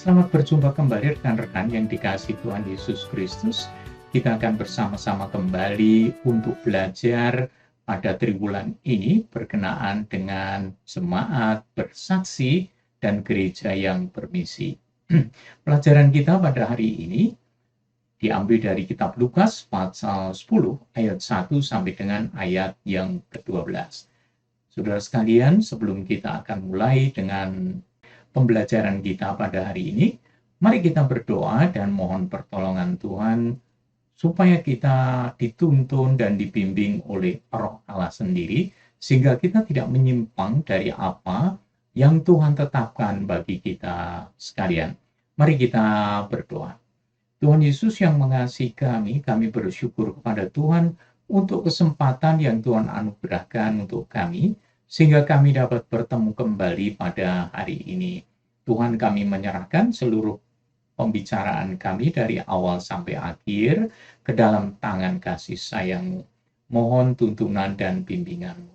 Selamat berjumpa kembali rekan-rekan yang dikasihi Tuhan Yesus Kristus. Kita akan bersama-sama kembali untuk belajar pada triwulan ini berkenaan dengan jemaat bersaksi dan gereja yang bermisi. Pelajaran kita pada hari ini diambil dari kitab Lukas pasal 10 ayat 1 sampai dengan ayat yang ke-12. Saudara sekalian, sebelum kita akan mulai dengan pembelajaran kita pada hari ini, mari kita berdoa dan mohon pertolongan Tuhan supaya kita dituntun dan dibimbing oleh Roh Allah sendiri, sehingga kita tidak menyimpang dari apa yang Tuhan tetapkan bagi kita sekalian. Mari kita berdoa. Tuhan Yesus yang mengasihi kami bersyukur kepada Tuhan untuk kesempatan yang Tuhan anugerahkan untuk kami, sehingga kami dapat bertemu kembali pada hari ini. Tuhan, kami menyerahkan seluruh pembicaraan kami dari awal sampai akhir ke dalam tangan kasih sayang-Mu. Mohon tuntunan dan bimbingan-Mu.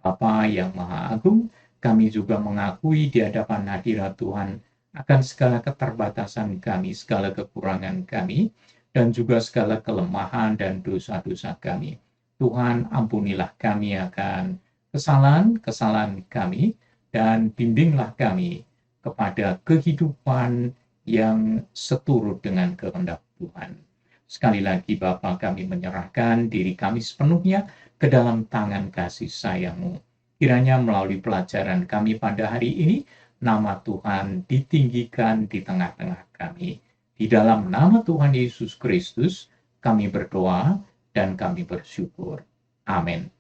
Bapa yang Maha Agung, kami juga mengakui di hadapan hadirat Tuhan akan segala keterbatasan kami, segala kekurangan kami, dan juga segala kelemahan dan dosa-dosa kami. Tuhan, ampunilah kami akan kesalahan-kesalahan kami, dan bimbinglah kami kepada kehidupan yang seturut dengan kehendak Tuhan. Sekali lagi Bapa, kami menyerahkan diri kami sepenuhnya ke dalam tangan kasih sayang-Mu. Kiranya melalui pelajaran kami pada hari ini, nama Tuhan ditinggikan di tengah-tengah kami. Di dalam nama Tuhan Yesus Kristus, kami berdoa dan kami bersyukur. Amin.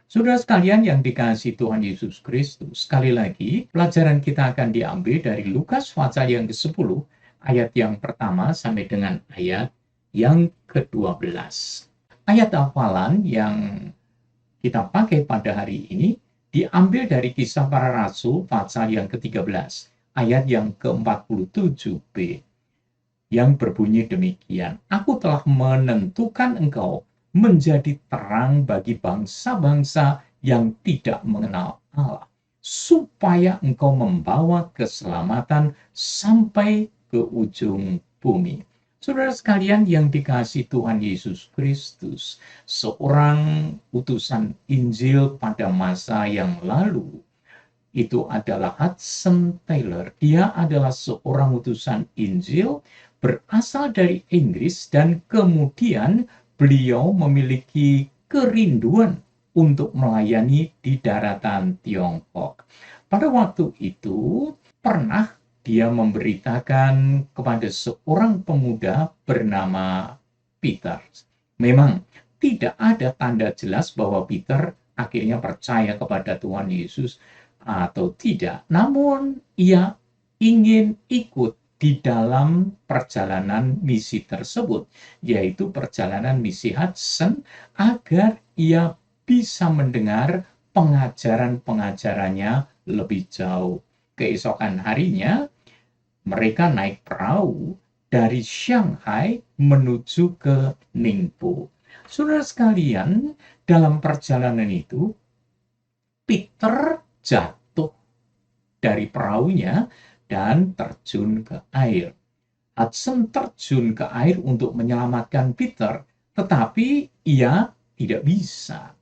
Saudara sekalian yang dikasihi Tuhan Yesus Kristus, sekali lagi pelajaran kita akan diambil dari Lukas pasal yang ke-10, ayat yang pertama sampai dengan ayat yang ke-12. Ayat hafalan yang kita pakai pada hari ini diambil dari Kisah Para Rasul pasal yang ke-13, ayat yang ke-47b, yang berbunyi demikian. Aku telah menentukan engkau menjadi terang bagi bangsa-bangsa yang tidak mengenal Allah, supaya engkau membawa keselamatan sampai ke ujung bumi. Saudara sekalian yang dikasihi Tuhan Yesus Kristus, seorang utusan Injil pada masa yang lalu, itu adalah Hudson Taylor. Dia adalah seorang utusan Injil berasal dari Inggris, dan kemudian beliau memiliki kerinduan untuk melayani di daratan Tiongkok. Pada waktu itu, pernah dia memberitakan kepada seorang pemuda bernama Peter. Memang tidak ada tanda jelas bahwa Peter akhirnya percaya kepada Tuhan Yesus atau tidak. Namun, ia ingin ikut di dalam perjalanan misi tersebut, yaitu perjalanan misi Hudson, agar ia bisa mendengar pengajaran-pengajarannya lebih jauh. Keesokan harinya, mereka naik perahu dari Shanghai menuju ke Ningpo. Saudara sekalian, dalam perjalanan itu, Peter jatuh dari perahunya dan terjun ke air. Hudson terjun ke air untuk menyelamatkan Peter, tetapi ia tidak bisa.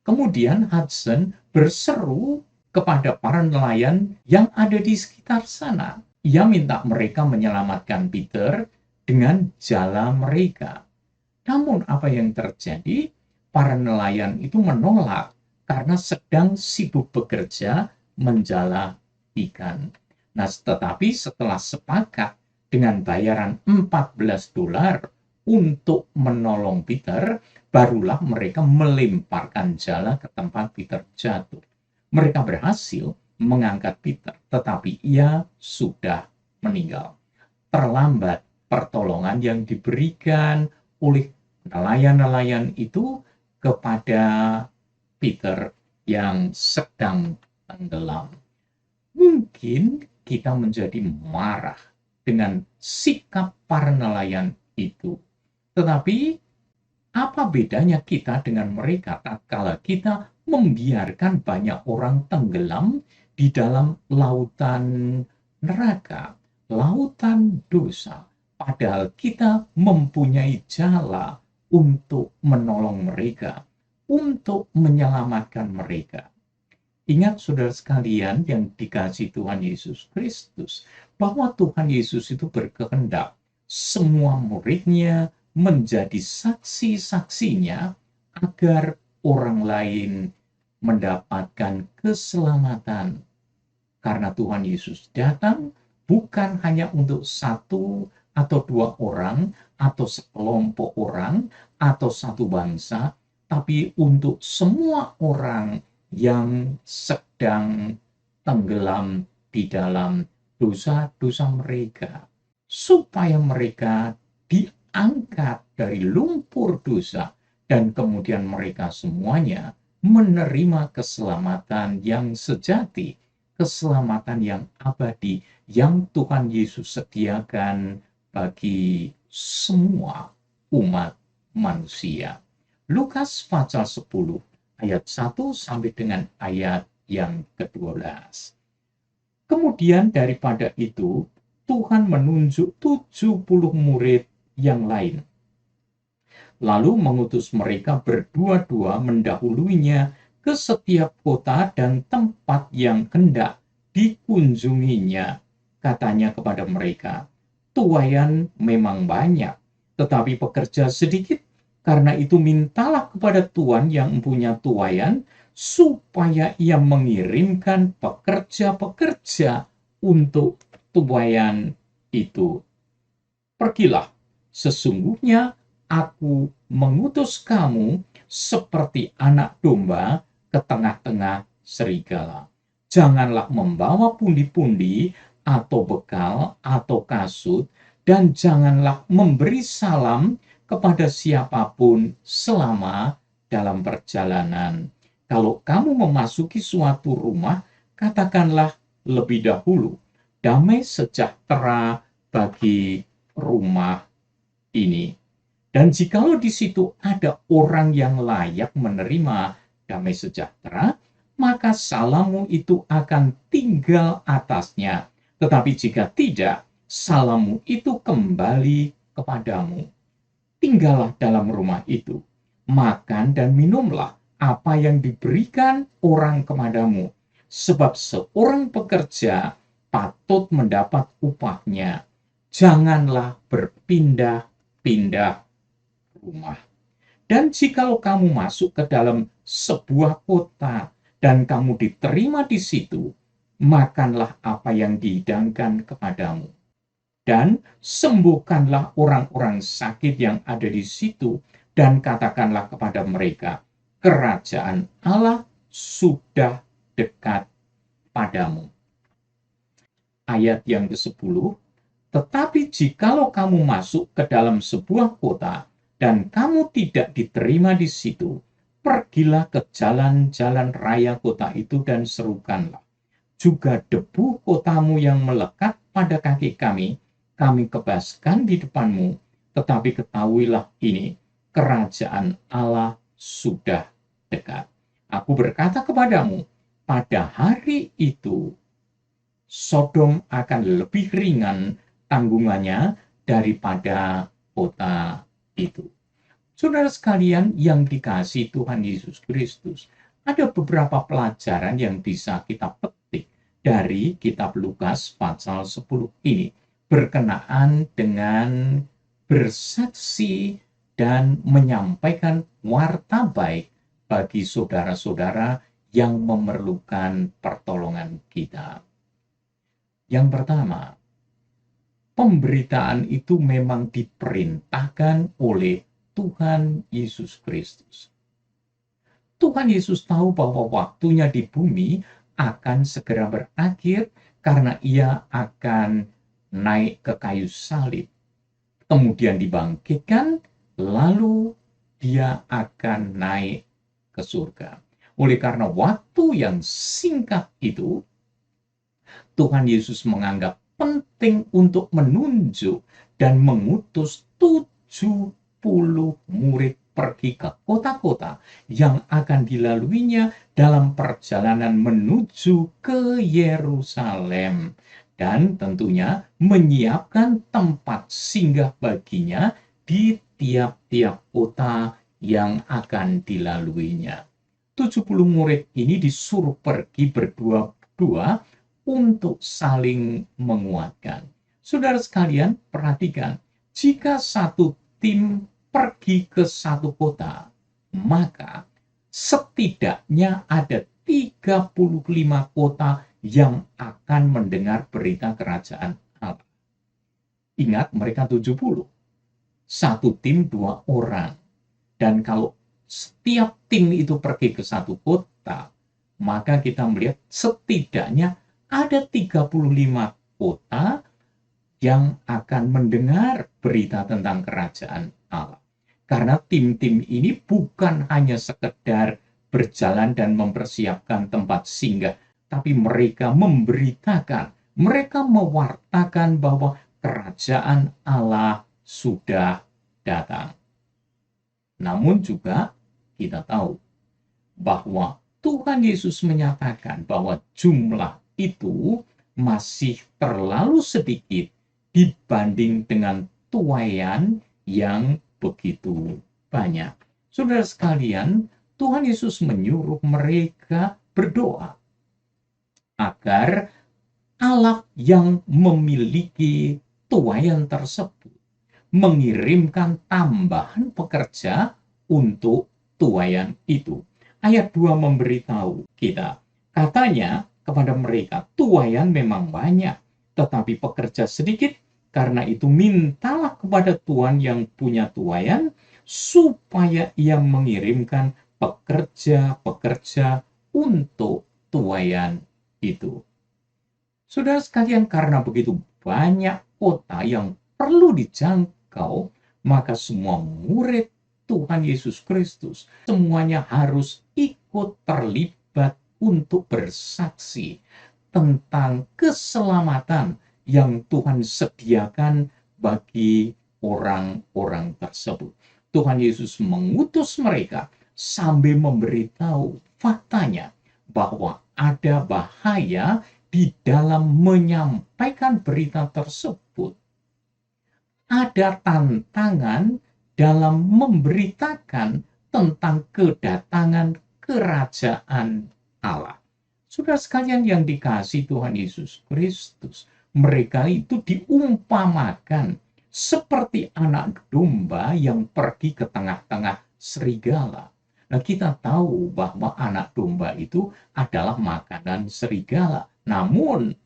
Kemudian Hudson berseru kepada para nelayan yang ada di sekitar sana. Ia minta mereka menyelamatkan Peter dengan jala mereka. Namun apa yang terjadi? Para nelayan itu menolak karena sedang sibuk bekerja menjala ikan. Nah, tetapi setelah sepakat dengan bayaran $14 untuk menolong Peter, barulah mereka melemparkan jala ke tempat Peter jatuh. Mereka berhasil mengangkat Peter, tetapi ia sudah meninggal. Terlambat pertolongan yang diberikan oleh nelayan-nelayan itu kepada Peter yang sedang tenggelam. Mungkin kita menjadi marah dengan sikap para nelayan itu. Tetapi apa bedanya kita dengan mereka tatkala kita membiarkan banyak orang tenggelam di dalam lautan neraka, lautan dosa. Padahal kita mempunyai jala untuk menolong mereka, untuk menyelamatkan mereka. Ingat saudara sekalian yang dikasihi Tuhan Yesus Kristus, bahwa Tuhan Yesus itu berkehendak semua muridnya menjadi saksi-saksinya agar orang lain mendapatkan keselamatan. Karena Tuhan Yesus datang bukan hanya untuk satu atau dua orang, atau sekelompok orang, atau satu bangsa, tapi untuk semua orang yang sedang tenggelam di dalam dosa-dosa mereka, supaya mereka diangkat dari lumpur dosa, dan kemudian mereka semuanya menerima keselamatan yang sejati, keselamatan yang abadi, yang Tuhan Yesus sediakan bagi semua umat manusia. Lukas pasal 10 ayat 1 sampai dengan ayat yang ke-12. Kemudian daripada itu, Tuhan menunjuk 70 murid yang lain. Lalu mengutus mereka berdua-dua mendahuluinya ke setiap kota dan tempat yang hendak dikunjunginya. Katanya kepada mereka, tuaian memang banyak, tetapi pekerja sedikit. Karena itu mintalah kepada Tuhan yang mempunyai tuaian, supaya ia mengirimkan pekerja-pekerja untuk tuaian itu. Pergilah, sesungguhnya aku mengutus kamu seperti anak domba ke tengah-tengah serigala. Janganlah membawa pundi-pundi atau bekal atau kasut, dan janganlah memberi salam kepada siapapun selama dalam perjalanan. Kalau kamu memasuki suatu rumah, katakanlah lebih dahulu, damai sejahtera bagi rumah ini. Dan jikalau di situ ada orang yang layak menerima damai sejahtera, maka salammu itu akan tinggal atasnya. Tetapi jika tidak, salammu itu kembali kepadamu. Tinggallah dalam rumah itu, makan dan minumlah apa yang diberikan orang kepadamu, sebab seorang pekerja patut mendapat upahnya. Janganlah berpindah-pindah rumah. Dan jikalau kamu masuk ke dalam sebuah kota dan kamu diterima di situ, makanlah apa yang dihidangkan kepadamu. Dan sembuhkanlah orang-orang sakit yang ada di situ, dan katakanlah kepada mereka, kerajaan Allah sudah dekat padamu. Ayat yang ke-10, tetapi jikalau kamu masuk ke dalam sebuah kota, dan kamu tidak diterima di situ, pergilah ke jalan-jalan raya kota itu dan serukanlah, juga debu kotamu yang melekat pada kaki kami kebaskan di depanmu, tetapi ketahuilah ini, kerajaan Allah sudah dekat. Aku berkata kepadamu, pada hari itu, Sodom akan lebih ringan tanggungannya daripada kota itu. Saudara sekalian yang dikasihi Tuhan Yesus Kristus, ada beberapa pelajaran yang bisa kita petik dari kitab Lukas pasal 10 ini, berkenaan dengan bersaksi dan menyampaikan warta baik bagi saudara-saudara yang memerlukan pertolongan kita. Yang pertama, pemberitaan itu memang diperintahkan oleh Tuhan Yesus Kristus. Tuhan Yesus tahu bahwa waktunya di bumi akan segera berakhir karena ia akan naik ke kayu salib, kemudian dibangkitkan, lalu dia akan naik ke surga. Oleh karena waktu yang singkat itu, Tuhan Yesus menganggap penting untuk menunjuk dan mengutus 70 murid pergi ke kota-kota yang akan dilaluinya dalam perjalanan menuju ke Yerusalem. dan tentunya menyiapkan tempat singgah baginya di tiap-tiap kota yang akan dilaluinya. 70 murid ini disuruh pergi berdua-dua untuk saling menguatkan. Saudara sekalian, perhatikan, jika satu tim pergi ke satu kota, maka setidaknya ada 35 kota yang akan mendengar berita kerajaan Allah. Ingat, mereka 70. Satu tim 2 orang. Dan kalau setiap tim itu pergi ke satu kota, maka kita melihat setidaknya ada 35 kota yang akan mendengar berita tentang kerajaan Allah. Karena tim-tim ini bukan hanya sekedar berjalan dan mempersiapkan tempat singgah, tapi mereka memberitakan, mereka mewartakan bahwa kerajaan Allah sudah datang. Namun juga kita tahu bahwa Tuhan Yesus menyatakan bahwa jumlah itu masih terlalu sedikit dibanding dengan tuaian yang begitu banyak. Saudara sekalian, Tuhan Yesus menyuruh mereka berdoa agar Allah yang memiliki tuaian tersebut mengirimkan tambahan pekerja untuk tuaian itu. Ayat 2 memberitahu kita, katanya kepada mereka, tuaian memang banyak, tetapi pekerja sedikit. Karena itu mintalah kepada Tuhan yang punya tuaian, supaya ia mengirimkan pekerja-pekerja untuk tuaian itu. Saudara sekalian, karena begitu banyak kota yang perlu dijangkau, maka semua murid Tuhan Yesus Kristus semuanya harus ikut terlibat untuk bersaksi tentang keselamatan yang Tuhan sediakan bagi orang-orang tersebut. Tuhan Yesus mengutus mereka sambil memberitahu faktanya bahwa ada bahaya di dalam menyampaikan berita tersebut. Ada tantangan dalam memberitakan tentang kedatangan kerajaan Allah. Saudara sekalian yang dikasihi Tuhan Yesus Kristus, mereka itu diumpamakan seperti anak domba yang pergi ke tengah-tengah serigala. Nah, kita tahu bahwa anak domba itu adalah makanan serigala. Namun,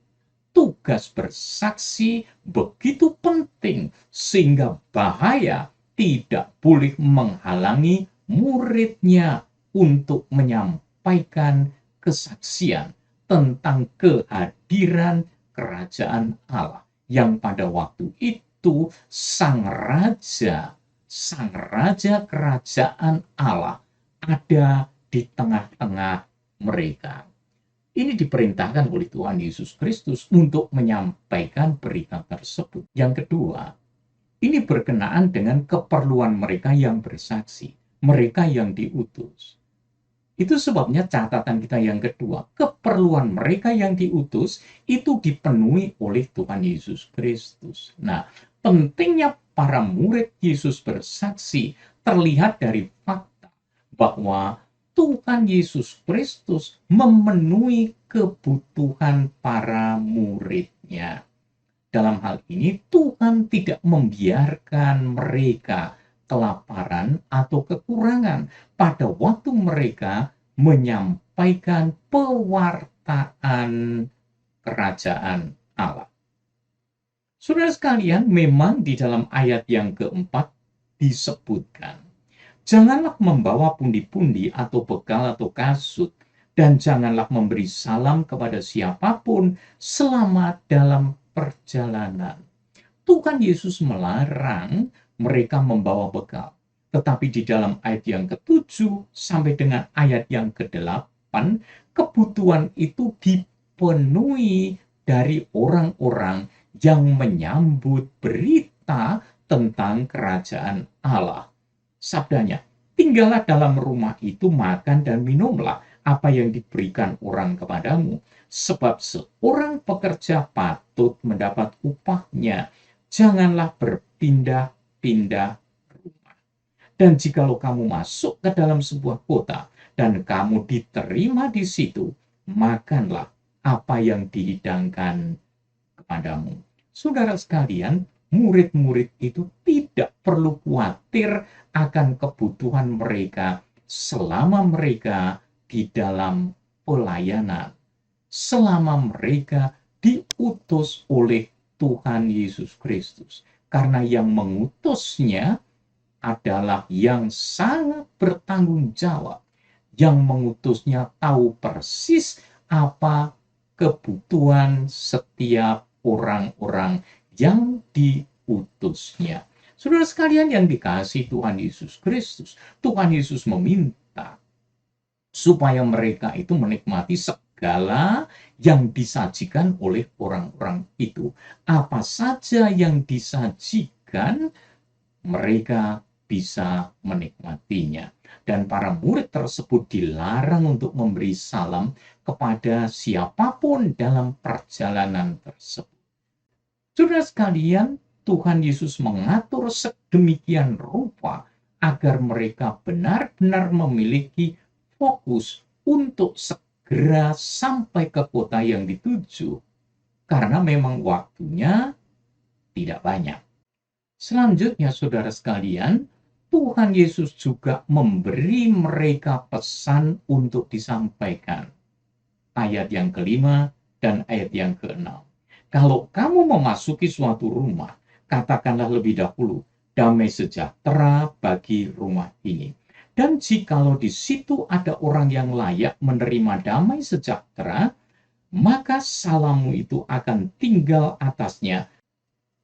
tugas bersaksi begitu penting sehingga bahaya tidak boleh menghalangi muridnya untuk menyampaikan kesaksian tentang kehadiran kerajaan Allah yang pada waktu itu sang raja kerajaan Allah ada di tengah-tengah mereka. Ini diperintahkan oleh Tuhan Yesus Kristus untuk menyampaikan berita tersebut. Yang kedua, ini berkenaan dengan keperluan mereka yang bersaksi, mereka yang diutus. Itu sebabnya catatan kita yang kedua, keperluan mereka yang diutus itu dipenuhi oleh Tuhan Yesus Kristus. Nah, pentingnya para murid Yesus bersaksi terlihat dari fakta bahwa Tuhan Yesus Kristus memenuhi kebutuhan para muridnya. Dalam hal ini, Tuhan tidak membiarkan mereka kelaparan atau kekurangan pada waktu mereka menyampaikan pewartaan kerajaan Allah. Saudara sekalian, memang di dalam ayat yang keempat disebutkan, janganlah membawa pundi-pundi atau bekal atau kasut, dan janganlah memberi salam kepada siapapun selama dalam perjalanan. Tuhan Yesus melarang mereka membawa bekal. Tetapi di dalam ayat yang ke-7 sampai dengan ayat yang ke-8, kebutuhan itu dipenuhi dari orang-orang yang menyambut berita tentang kerajaan Allah. Sabdanya, tinggallah dalam rumah itu, makan dan minumlah, apa yang diberikan orang kepadamu. Sebab seorang pekerja patut mendapat upahnya. Janganlah berpindah-pindah rumah. Dan jikalau kamu masuk ke dalam sebuah kota dan kamu diterima di situ, makanlah apa yang dihidangkan kepadamu. Saudara sekalian, murid-murid itu tidak perlu khawatir akan kebutuhan mereka selama mereka di dalam pelayanan, selama mereka diutus oleh Tuhan Yesus Kristus. Karena yang mengutusnya adalah yang sangat bertanggung jawab. Yang mengutusnya tahu persis apa kebutuhan setiap orang-orang yang diutusnya. Saudara sekalian yang dikasihi Tuhan Yesus Kristus, Tuhan Yesus meminta supaya mereka itu menikmati segala yang disajikan oleh orang-orang itu. Apa saja yang disajikan, mereka bisa menikmatinya. Dan para murid tersebut dilarang untuk memberi salam kepada siapapun dalam perjalanan tersebut. Saudara sekalian, Tuhan Yesus mengatur sedemikian rupa agar mereka benar-benar memiliki fokus untuk segera sampai ke kota yang dituju. Karena memang waktunya tidak banyak. Selanjutnya, saudara sekalian, Tuhan Yesus juga memberi mereka pesan untuk disampaikan. Ayat yang kelima dan ayat yang keenam. Kalau kamu memasuki suatu rumah, katakanlah lebih dahulu, damai sejahtera bagi rumah ini. Dan jikalau di situ ada orang yang layak menerima damai sejahtera, maka salammu itu akan tinggal atasnya.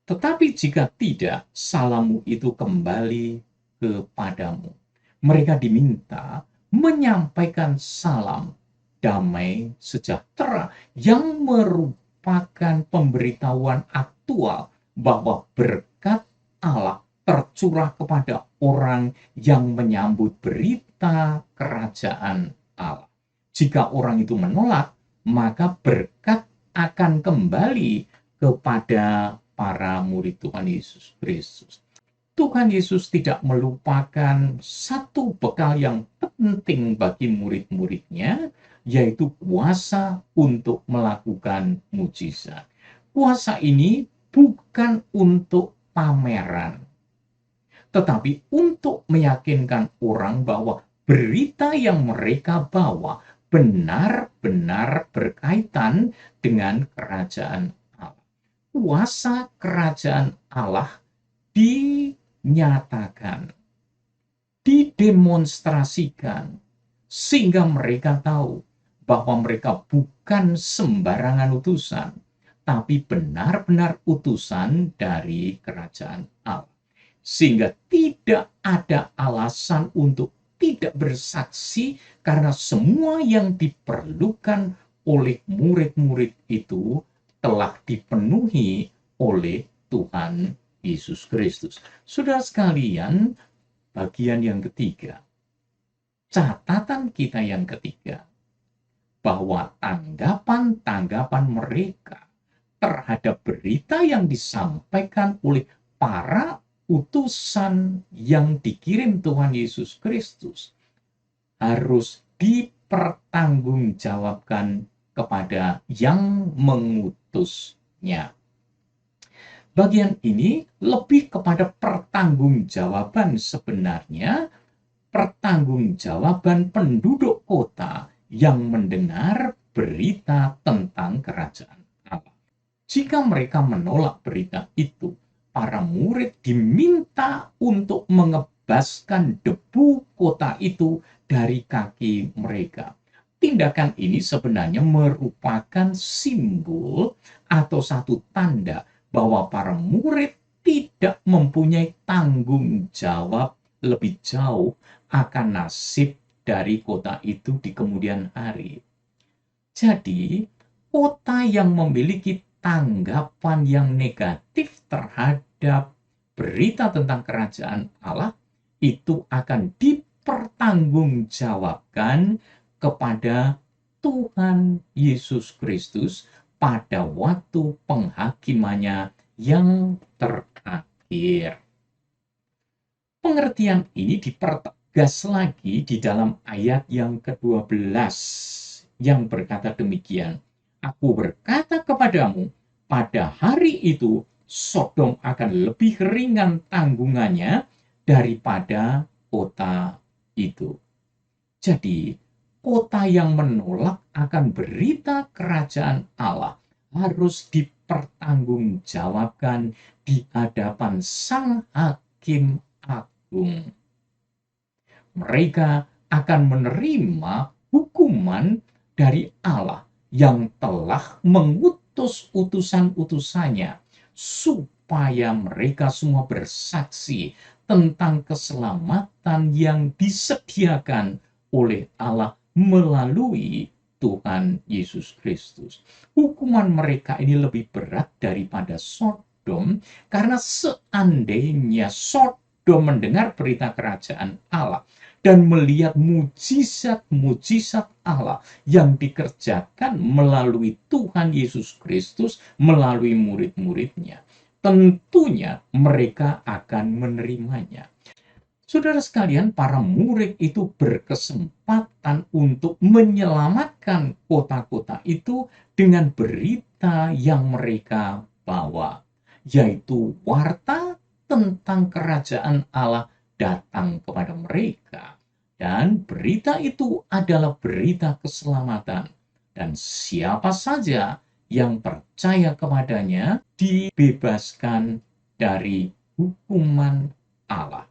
Tetapi jika tidak, salammu itu kembali kepadamu. Mereka diminta menyampaikan salam damai sejahtera yang merupakan pemberitahuan aktual bahwa berkat Allah tercurah kepada orang yang menyambut berita kerajaan Allah. Jika orang itu menolak, maka berkat akan kembali kepada para murid Tuhan Yesus Kristus. Tuhan Yesus tidak melupakan satu bekal yang penting bagi murid-muridnya, yaitu kuasa untuk melakukan mujizat. Kuasa ini bukan untuk pameran, tetapi untuk meyakinkan orang bahwa berita yang mereka bawa benar-benar berkaitan dengan kerajaan Allah. Kuasa kerajaan Allah dinyatakan, didemonstrasikan, sehingga mereka tahu bahwa mereka bukan sembarangan utusan, tapi benar-benar utusan dari kerajaan Allah. Sehingga tidak ada alasan untuk tidak bersaksi, karena semua yang diperlukan oleh murid-murid itu telah dipenuhi oleh Tuhan Yesus Kristus. Saudara sekalian, bagian yang ketiga, catatan kita yang ketiga, bahwa tanggapan-tanggapan mereka terhadap berita yang disampaikan oleh para utusan yang dikirim Tuhan Yesus Kristus harus dipertanggungjawabkan kepada yang mengutusnya. Bagian ini lebih kepada pertanggungjawaban sebenarnya, pertanggungjawaban penduduk kota yang mendengar berita tentang kerajaan Allah. Jika mereka menolak berita itu, para murid diminta untuk mengebaskan debu kota itu dari kaki mereka. Tindakan ini sebenarnya merupakan simbol atau satu tanda bahwa para murid tidak mempunyai tanggung jawab lebih jauh akan nasib dari kota itu di kemudian hari. Jadi, kota yang memiliki tanggapan yang negatif terhadap berita tentang kerajaan Allah itu akan dipertanggungjawabkan kepada Tuhan Yesus Kristus pada waktu penghakimannya yang terakhir. Pengertian ini dipertegas lagi di dalam ayat yang ke-12 yang berkata demikian, "Aku berkata kepadamu, pada hari itu Sodom akan lebih ringan tanggungannya daripada kota itu." Jadi, kota yang menolak akan berita kerajaan Allah harus dipertanggungjawabkan di hadapan Sang Hakim Agung. Mereka akan menerima hukuman dari Allah yang telah mengutus utusan-utusannya supaya mereka semua bersaksi tentang keselamatan yang disediakan oleh Allah melalui Tuhan Yesus Kristus. Hukuman mereka ini lebih berat daripada Sodom, karena seandainya Sodom mendengar berita kerajaan Allah dan melihat mujizat-mujizat Allah yang dikerjakan melalui Tuhan Yesus Kristus, melalui murid-muridnya, tentunya mereka akan menerimanya. Saudara sekalian, para murid itu berkesempatan untuk menyelamatkan kota-kota itu dengan berita yang mereka bawa, yaitu warta tentang kerajaan Allah datang kepada mereka. Dan berita itu adalah berita keselamatan. Dan siapa saja yang percaya kepadanya dibebaskan dari hukuman Allah.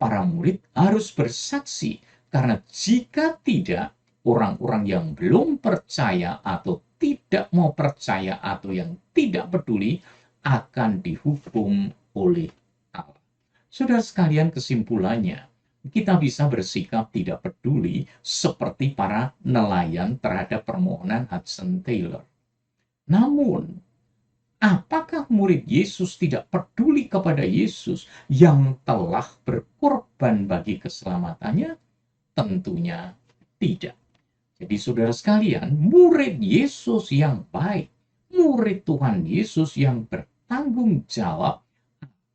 Para murid harus bersaksi, karena jika tidak, orang-orang yang belum percaya atau tidak mau percaya atau yang tidak peduli akan dihukum oleh Allah. Saudara sekalian, kesimpulannya, kita bisa bersikap tidak peduli seperti para nelayan terhadap permohonan Hudson Taylor. Namun, apakah murid Yesus tidak peduli kepada Yesus yang telah berkorban bagi keselamatannya? Tentunya tidak. Jadi saudara sekalian, murid Yesus yang baik, murid Tuhan Yesus yang bertanggung jawab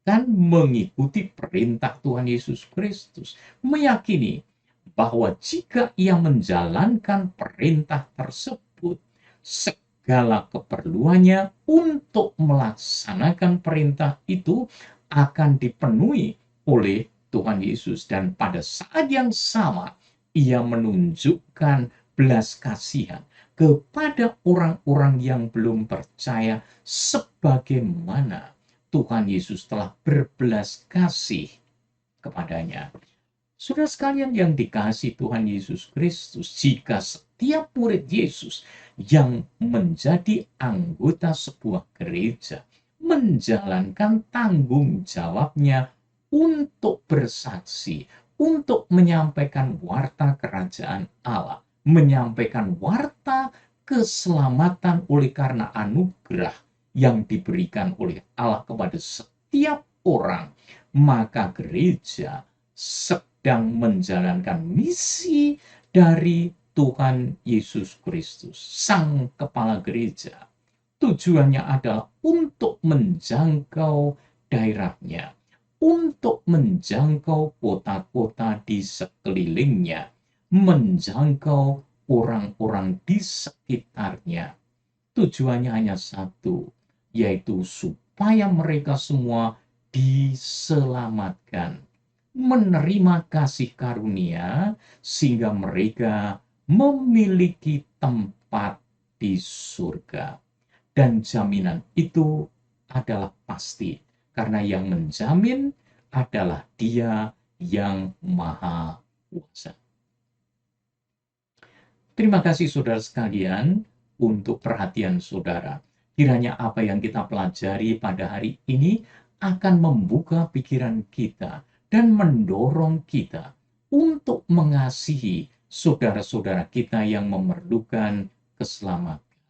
akan mengikuti perintah Tuhan Yesus Kristus, meyakini bahwa jika ia menjalankan perintah tersebut, segala keperluannya untuk melaksanakan perintah itu akan dipenuhi oleh Tuhan Yesus. Dan pada saat yang sama, ia menunjukkan belas kasihan kepada orang-orang yang belum percaya, sebagaimana Tuhan Yesus telah berbelas kasih kepadanya. Saudara sekalian yang dikasihi Tuhan Yesus Kristus, jika setiap murid Yesus yang menjadi anggota sebuah gereja menjalankan tanggung jawabnya untuk bersaksi, untuk menyampaikan warta kerajaan Allah, menyampaikan warta keselamatan oleh karena anugerah yang diberikan oleh Allah kepada setiap orang, maka gereja sedang menjalankan misi dari Tuhan Yesus Kristus, Sang Kepala Gereja. Tujuannya adalah untuk menjangkau daerahnya, untuk menjangkau kota-kota di sekelilingnya, menjangkau orang-orang di sekitarnya. Tujuannya hanya satu, yaitu supaya mereka semua diselamatkan, menerima kasih karunia, sehingga mereka memiliki tempat di surga. Dan jaminan itu adalah pasti, karena yang menjamin adalah Dia yang Maha Kuasa. Terima kasih saudara sekalian untuk perhatian saudara. Kiranya apa yang kita pelajari pada hari ini akan membuka pikiran kita dan mendorong kita untuk mengasihi saudara-saudara kita yang memerlukan keselamatan.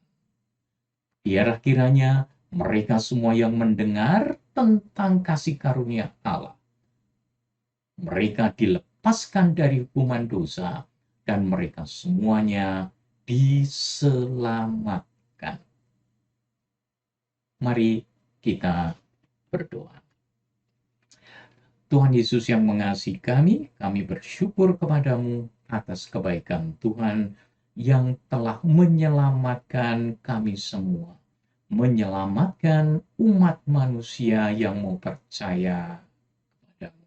Biarlah kiranya mereka semua yang mendengar tentang kasih karunia Allah, mereka dilepaskan dari hukuman dosa dan mereka semuanya diselamatkan. Mari kita berdoa. Tuhan Yesus yang mengasihi kami bersyukur kepadamu atas kebaikan Tuhan yang telah menyelamatkan kami semua. Menyelamatkan umat manusia yang mau percaya kepadamu.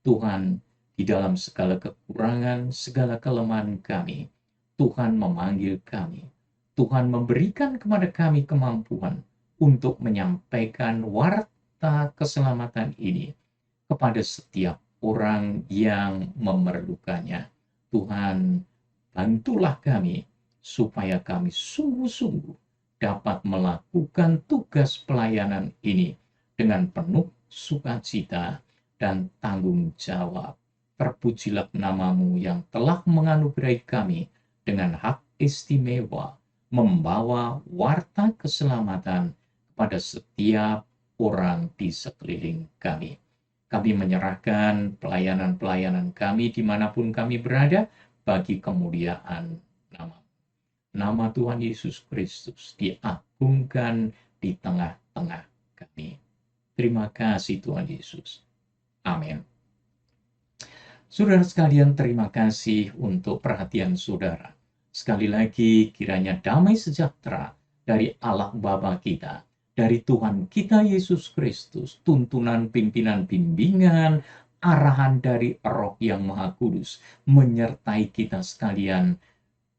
Tuhan, di dalam segala kekurangan, segala kelemahan kami, Tuhan memanggil kami. Tuhan memberikan kepada kami kemampuan untuk menyampaikan warta keselamatan ini kepada setiap orang yang memerlukannya. Tuhan, bantulah kami supaya kami sungguh-sungguh dapat melakukan tugas pelayanan ini dengan penuh sukacita dan tanggung jawab. Terpujilah namamu yang telah menganugerahi kami dengan hak istimewa membawa warta keselamatan kepada setiap orang di sekeliling kami. Kami menyerahkan pelayanan-pelayanan kami dimanapun kami berada bagi kemuliaan nama. Nama Tuhan Yesus Kristus diagungkan di tengah-tengah kami. Terima kasih Tuhan Yesus. Amin. Saudara sekalian, terima kasih untuk perhatian saudara. Sekali lagi, kiranya damai sejahtera dari Allah Bapa kita, dari Tuhan kita Yesus Kristus, tuntunan pimpinan bimbingan, arahan dari Roh yang Maha Kudus, menyertai kita sekalian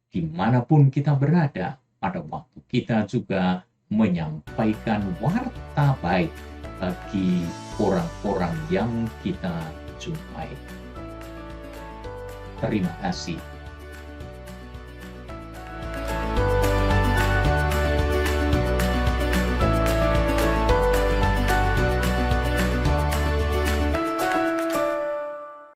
dimanapun kita berada, pada waktu kita juga menyampaikan warta baik bagi orang-orang yang kita jumpai. Terima kasih.